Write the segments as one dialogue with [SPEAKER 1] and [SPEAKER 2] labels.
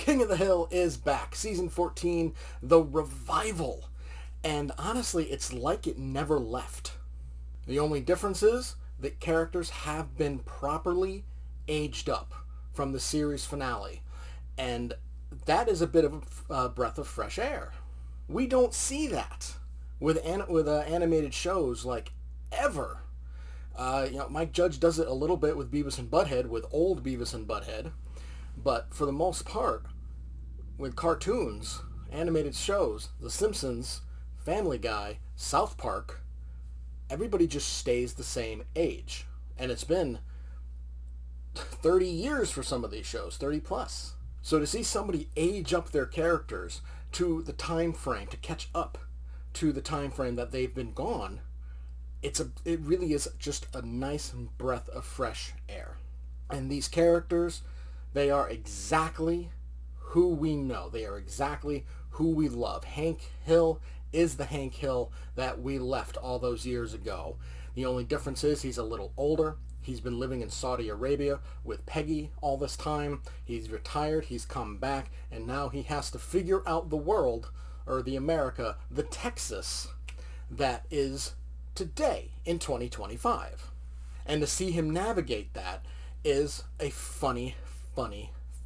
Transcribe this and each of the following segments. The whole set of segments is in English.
[SPEAKER 1] King of the Hill is back. Season 14, The Revival. And honestly, it's like it never left. The only difference is that characters have been properly aged up from the series finale. And that is a bit of a breath of fresh air. We don't see that with animated shows like ever. Mike Judge does it a little bit with Beavis and Butthead, with old Beavis and Butthead. But for the most part, with cartoons, animated shows, The Simpsons, Family Guy, South Park, everybody just stays the same age. And it's been 30 years for some of these shows, 30 plus. So to see somebody age up their characters to the time frame, to catch up to the time frame that they've been gone, it really is just a nice breath of fresh air. And these characters, they are exactly who we know. They are exactly who we love. Hank Hill is the Hank Hill that we left all those years ago. The only difference is he's a little older. He's been living in Saudi Arabia with Peggy all this time. He's retired. He's come back. And now he has to figure out the world, or the America, the Texas that is today in 2025. And to see him navigate that is a funny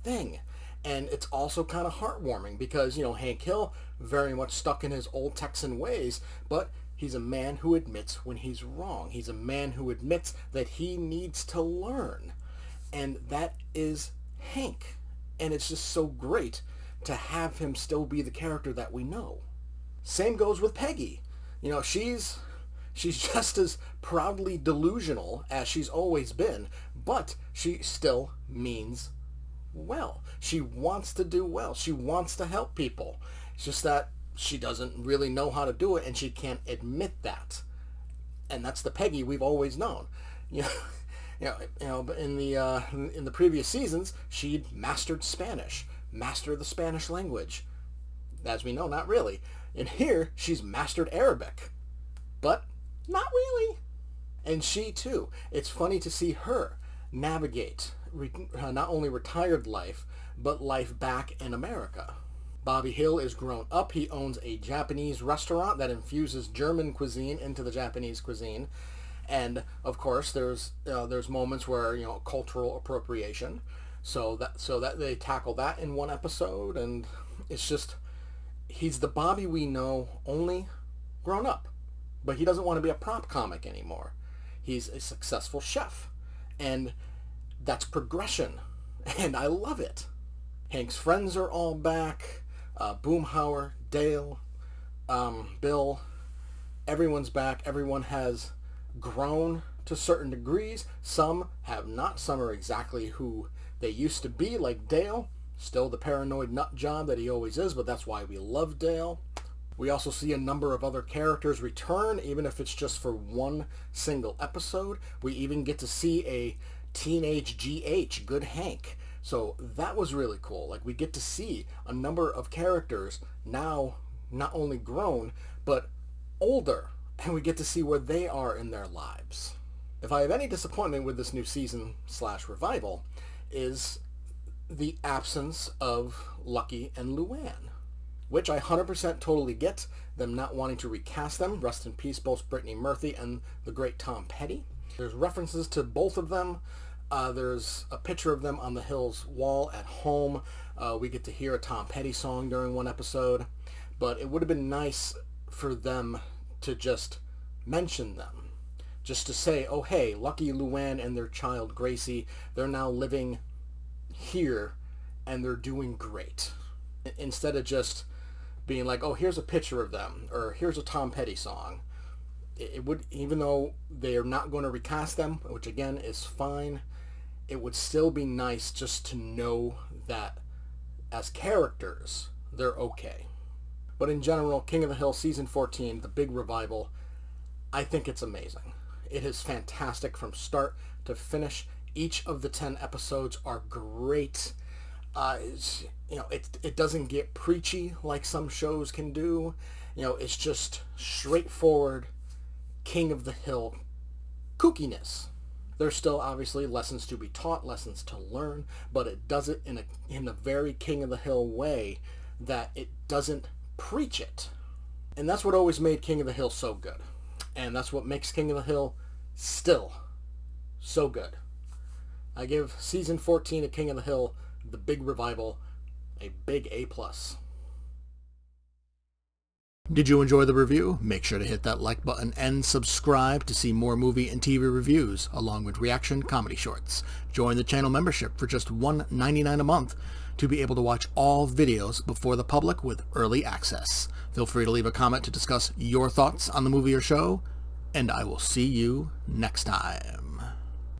[SPEAKER 1] thing. And it's also kind of heartwarming because, Hank Hill, very much stuck in his old Texan ways, but he's a man who admits when he's wrong. He's a man who admits that he needs to learn. And that is Hank. And it's just so great to have him still be the character that we know. Same goes with Peggy. She's just as proudly delusional as she's always been, but she still means well. She wants to do well. She wants to help people. It's just that she doesn't really know how to do it, and she can't admit that. And that's the Peggy we've always known. But in the previous seasons, she'd mastered Spanish, mastered the Spanish language. As we know, not really. And here, she's mastered Arabic, but not really. And she too. It's funny to see her navigate not only retired life, but life back in America. Bobby Hill is grown up. He owns a Japanese restaurant that infuses German cuisine into the Japanese cuisine. And of course, there's moments where cultural appropriation. So that they tackle that in one episode, and it's just he's the Bobby we know, only grown up. But he doesn't want to be a prop comic anymore. He's a successful chef, and that's progression, and I love it. Hank's friends are all back. Boomhauer, Dale, Bill, everyone's back. Everyone has grown to certain degrees. Some have not. Some are exactly who they used to be, like Dale. Still the paranoid nut job that he always is, but that's why we love Dale. We also see a number of other characters return, even if it's just for one single episode. We even get to see a teenage GH, Good Hank. So that was really cool. Like, we get to see a number of characters now not only grown, but older. And we get to see where they are in their lives. If I have any disappointment with this new season/revival, is the absence of Lucky and Luann, which I 100% totally get, them not wanting to recast them. Rest in peace, both Brittany Murphy and the great Tom Petty. There's references to both of them. There's a picture of them on the Hill's wall at home. We get to hear a Tom Petty song during one episode. But it would have been nice for them to just mention them. Just to say, oh hey, Lucky, Luann, and their child Gracie, they're now living here and they're doing great. Instead of just being like, oh, here's a picture of them, or here's a Tom Petty song. It would, even though they are not going to recast them, which again is fine, it would still be nice just to know that as characters, they're okay. But in general, King of the Hill Season 14, the big revival, I think it's amazing. It is fantastic from start to finish. Each of the 10 episodes are great. It doesn't get preachy like some shows can do. It's just straightforward King of the Hill kookiness. There's still obviously lessons to be taught, lessons to learn, but it does it in a very King of the Hill way that it doesn't preach it. And that's what always made King of the Hill so good. And that's what makes King of the Hill still so good. I give season 14 of King of the Hill, the big revival, a big A+. Did you enjoy the review? Make sure to hit that like button and subscribe to see more movie and TV reviews, along with reaction comedy shorts. Join the channel membership for just $1.99 a month to be able to watch all videos before the public with early access. Feel free to leave a comment to discuss your thoughts on the movie or show, and I will see you next time.